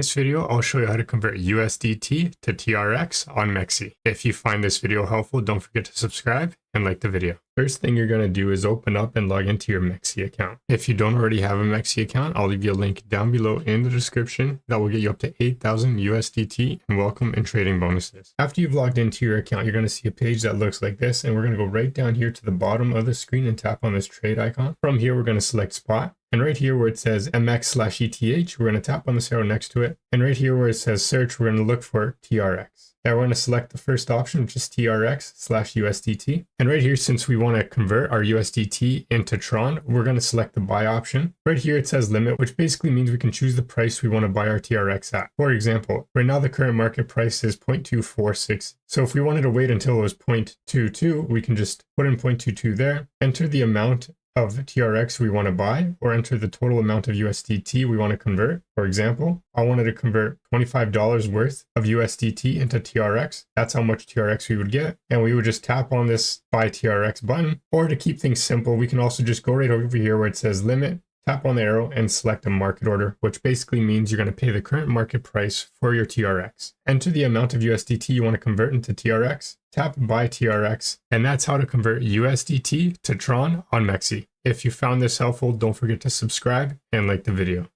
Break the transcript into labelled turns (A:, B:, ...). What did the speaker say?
A: this video, I'll show you how to convert USDT to TRX on MEXC. If you find this video helpful, don't forget to subscribe and like the video. First thing you're going to do is open up and log into your MEXC account. If you don't already have a MEXC account, I'll leave you a link down below in the description that will get you up to 8,000 USDT and welcome and trading bonuses. After you've logged into your account, you're going to see a page that looks like this, and we're going to go right down here to the bottom of the screen and tap on this trade icon. From here, we're going to select spot. And right here where it says MX/ETH, we're going to tap on this arrow next to it. And right here where it says search, we're going to look for TRX. Now we're going to select the first option, which is TRX/USDT. And right here, since we want to convert our USDT into TRON, we're going to select the buy option. Right here, it says limit, which basically means we can choose the price we want to buy our TRX at. For example, right now the current market price is 0.246. So if we wanted to wait until it was 0.22, we can just put in 0.22 there, enter the amount of TRX we want to buy, or enter the total amount of USDT we want to convert. For example, I wanted to convert $25 worth of USDT into TRX. That's how much TRX we would get. And we would just tap on this buy TRX button. Or to keep things simple, we can also just go right over here where it says limit, tap on the arrow and select a market order, which basically means you're going to pay the current market price for your TRX. Enter the amount of USDT you want to convert into TRX, tap buy TRX, and that's how to convert USDT to TRON on MEXC. If you found this helpful, don't forget to subscribe and like the video.